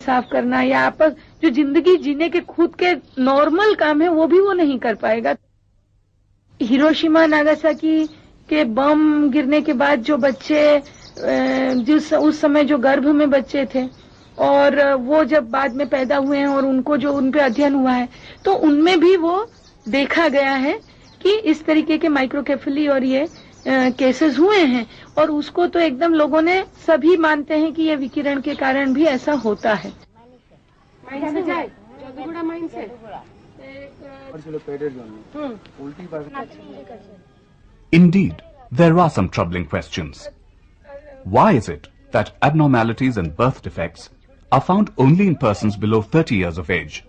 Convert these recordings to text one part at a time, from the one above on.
साफ करना या आपस जो जिंदगी जीने के खुद के नॉर्मल काम है वो भी वो नहीं कर पाएगा। हिरोशिमा नागासाकी के बम गिरने के बाद जो बच्चे उस समय जो गर्भ में बच्चे थे और वो जब बाद में पैदा हुए हैं और उनको जो उन पे अध्ययन हुआ है तो उनमें भी वो देखा गया है कि इस तरीके के माइक्रोकेफेली और ये केसेस हुए हैं और उसको तो एकदम लोगों ने सभी मानते हैं कि ये विकिरण के कारण भी ऐसा होता है। Indeed, there are some troubling questions. Why is it that abnormalities and birth defects are found only in persons below 30 years of age?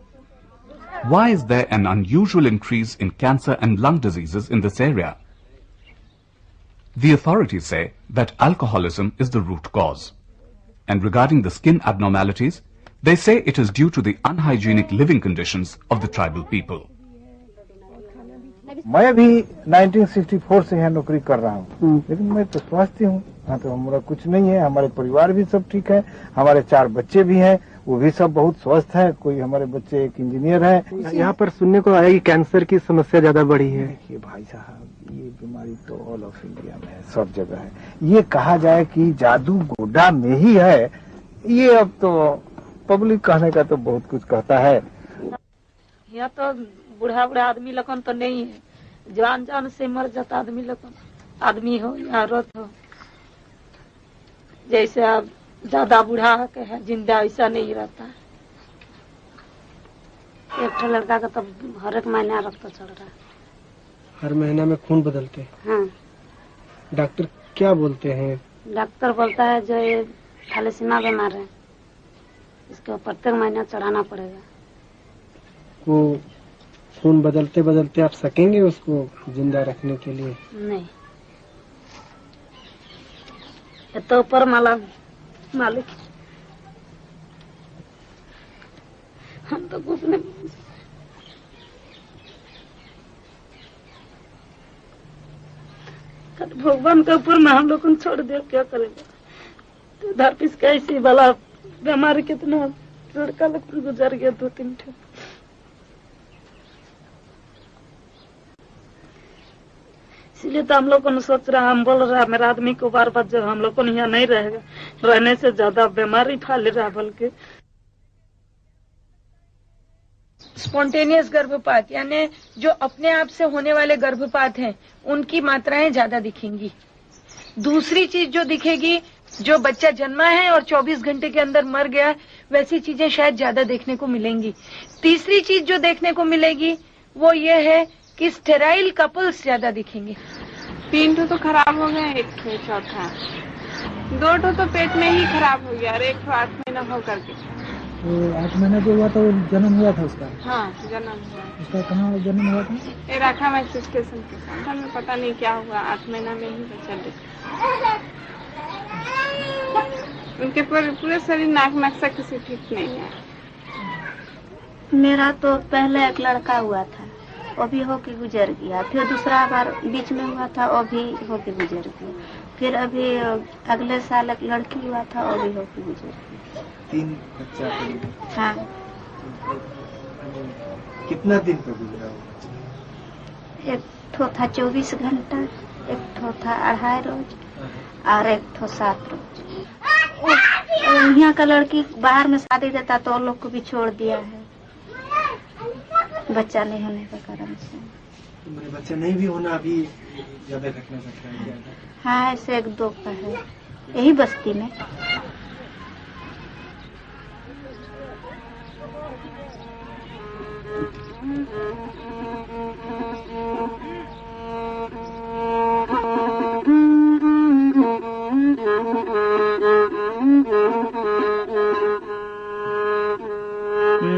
Why is there an unusual increase in cancer and lung diseases in this area? The authorities say that alcoholism is the root cause. And regarding the skin abnormalities, they say it is due to the unhygienic living conditions of the tribal people. मैं भी 1964 से यहाँ नौकरी कर रहा हूँ, लेकिन मैं तो स्वस्थ हूँ। हाँ, तो हमारा कुछ नहीं है, हमारे परिवार भी सब ठीक है, हमारे 4 बच्चे भी हैं, वो भी सब बहुत स्वस्थ है। कोई हमारे बच्चे एक इंजीनियर है। यहाँ पर सुनने को आया कि कैंसर की समस्या ज्यादा बढ़ी है। देखिए भाई साहब, ये बीमारी तो ऑल ऑफ इंडिया में है, सब जगह है। ये कहा जाए कि जादू गोडा में ही है, ये अब तो पब्लिक कहने का तो बहुत कुछ कहता है। यहाँ तो बूढ़ा आदमी लगन तो नहीं है, जान से मर जाता आदमी लगन, आदमी हो या औरत हो। जैसे अब ज्यादा बूढ़ा के है जिंदा, ऐसा नहीं रहता। एक लड़का का तो हर एक महीना रक्त चढ़ रहा है। हर महीना में खून बदलते हैं? हाँ। डॉक्टर क्या बोलते हैं? डॉक्टर बोलता है जो ये थैलेसीमिया बीमार है, इसको प्रत्येक महीना चढ़ाना पड़ेगा। वो खून बदलते बदलते आप सकेंगे उसको जिंदा रखने के लिए? नहीं, तो ऊपर मालिक, हम तो कुछ नहीं। भगवान के ऊपर में हम लोग को छोड़ दिया, क्या करेगा। तो धरपीस कैसी वाला बीमारी, कितना लड़का लगता गुजर गया 2-3 ठे। इसलिए तो हम लोग को सोच रहा, हम बोल रहा मेरा आदमी को बार जब हम लोग को यहाँ नहीं रहेगा, रहने से ज्यादा बीमारी फैल रहा। बल्कि स्पॉन्टेनियस गर्भपात यानी जो अपने आप से होने वाले गर्भपात हैं, उनकी मात्राएं ज्यादा दिखेंगी। दूसरी चीज जो दिखेगी, जो बच्चा जन्मा है और 24 घंटे के अंदर मर गया, वैसी चीजें शायद ज्यादा देखने को मिलेंगी। तीसरी चीज जो देखने को मिलेगी वो ये है कि स्टेराइल कपल्स ज्यादा दिखेंगे। 3 तो खराब हो गए, 1 चौथा, 2 तो पेट में ही खराब हो गया और 1 8 महीना हो करके। तो 8 महीना जो हुआ था वो जन्म हुआ था उसका? हाँ, जन्म हुआ। उसका कहाँ जन्म हुआ था? ये राखा में स्टेशन के साथ, हमें पता नहीं क्या हुआ, 8 महीना में ही बच्चा दिखा। उनके पूरे शरीर नाक से किसी ठीक नहीं है। मेरा तो पहले एक लड़का हुआ था, वो भी होके गुजर गया। फिर दूसरा बार बीच में हुआ था, वो भी होके गुजर गया। फिर अभी अगले साल एक लड़की हुआ था, वो भी होके गुजर गया। 3 बच्चा? हाँ। कितना दिन पे गुजरा? एक ठो था 24 घंटा, एक ठो था 2.5 रोज और एक ठो 7 रोज। यहाँ का लड़की बाहर में शादी देता तो लोग को भी छोड़ दिया है, बच्चा नहीं होने के कारण से। तुम्हारे बच्चा नहीं भी होना अभी ज्यादा घटना सकता है? हाँ, ऐसे 1-2 का है यही बस्ती में।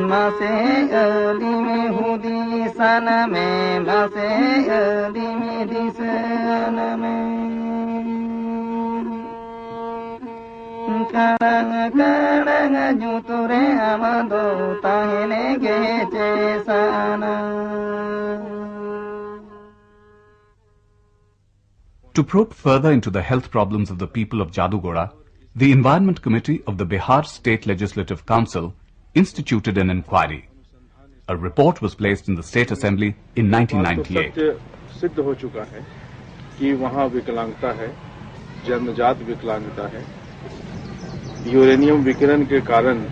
मासे अली में हुदी सन में, मासे अली में दिसन में, करंग करंग जो तुरे आमदो ताहने गे साना। To probe further into the health problems of the people of Jadugoda, the Environment Committee of the Bihar State Legislative Council instituted an inquiry. A report was placed in the State Assembly in 1998. सिद्ध हो चुका है कि वहाँ विकलांगता है, जन्मजात विकलांगता है। यूरेनियम विकिरण के कारण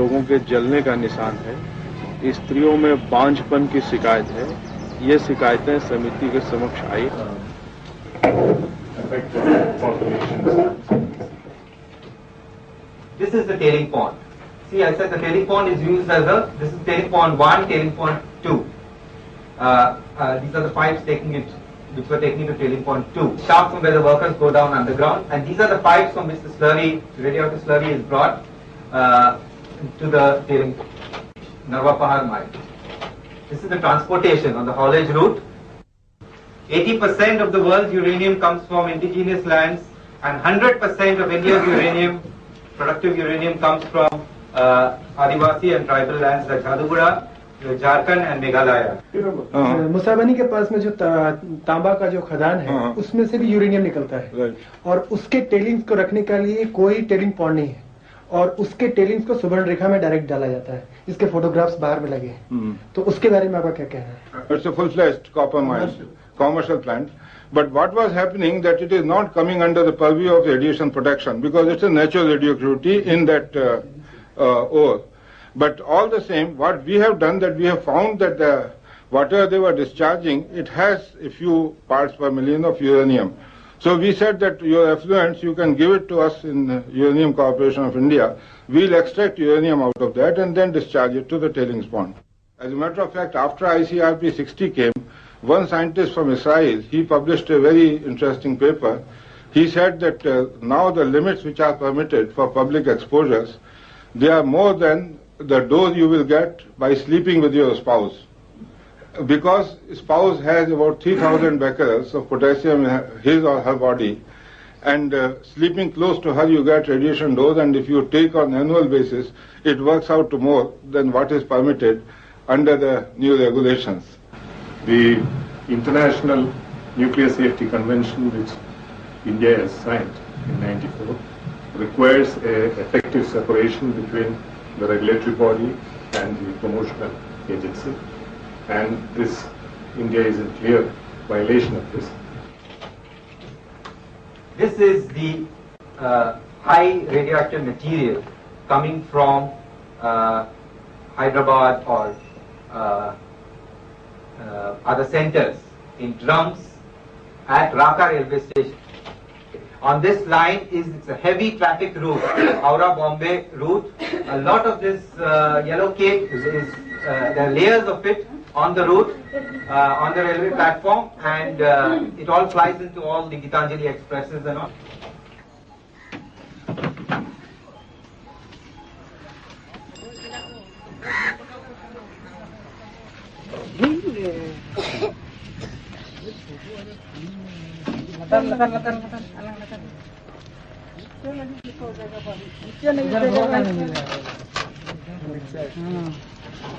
लोगों के जलने का निशान है। स्त्रियों में बांझपन की शिकायत है। ये शिकायतें समिति के समक्ष आई। This is the tailing pond. See, I said the tailing pond is used as this is tailing pond 1, tailing pond 2. These are the pipes which were taking to tailing pond 2. Shaft from where the workers go down underground, and these are the pipes from which the slurry, radioactive slurry, is brought to the tailing Narwa Pahar mine. This is the transportation on the haulage route. 80% of the world's uranium comes from indigenous lands, and 100% of India's uranium, productive uranium, comes from Adivasi and tribal lands like Jadugura, Jharkhand and Meghalaya. Musabani के पास में जो तांबा का जो खदान है, उसमें से भी यूरेनियम निकलता है, और उसके टेलिंग्स को रखने के लिए कोई टेलिंग पॉन्ड नहीं है, और उसके टेलिंग्स को सुवर्ण रेखा में डायरेक्ट डाला जाता है। इसके फोटोग्राफ्स बाहर में लगे हैं, तो उसके बारे में आपका क्या कहना है? It's a full-fledged copper mine, commercial plant, but what was happening that it is not coming under the purview of radiation protection because it's a natural radioactivity in that ore. But all the same, what we have done that we have found that the water they were discharging, it has a few parts per million of uranium. So we said that your effluents, you can give it to us in Uranium Corporation of India. We'll extract uranium out of that and then discharge it to the tailings pond. As a matter of fact, after ICRP 60 came, one scientist from Israel, he published a very interesting paper. He said that now the limits which are permitted for public exposures, they are more than the dose you will get by sleeping with your spouse. Because spouse has about 3,000 becquerels of potassium in his or her body, and sleeping close to her you get radiation dose, and if you take on annual basis, it works out to more than what is permitted under the new regulations. The International Nuclear Safety Convention, which India has signed in '94, requires an effective separation between the regulatory body and the promotional agency, and this India is in clear violation of this. This is the high radioactive material coming from Hyderabad or other centers in drums at Raka railway station. On this line it's a heavy traffic route, Howrah Bombay route. A lot of this yellow cake there are layers of it on the route, on the railway platform, and it all flies into all the Gitanjali expresses and all.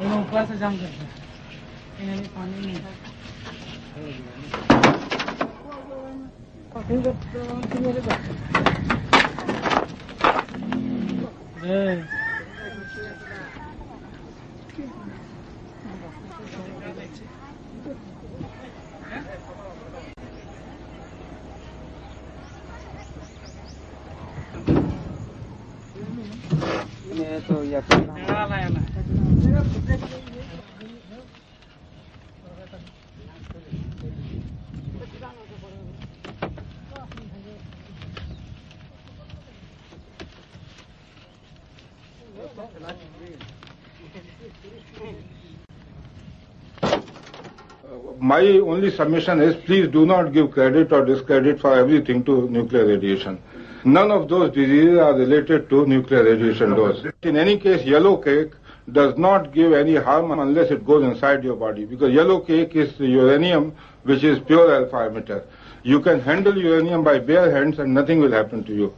ऊपर से जाम करते हैं, पानी नहीं तो या My only submission is please do not give credit or discredit for everything to nuclear radiation. None of those diseases are related to nuclear radiation dose. In any case, yellow cake does not give any harm unless it goes inside your body, because yellow cake is uranium which is pure alpha emitter. You can handle uranium by bare hands and nothing will happen to you.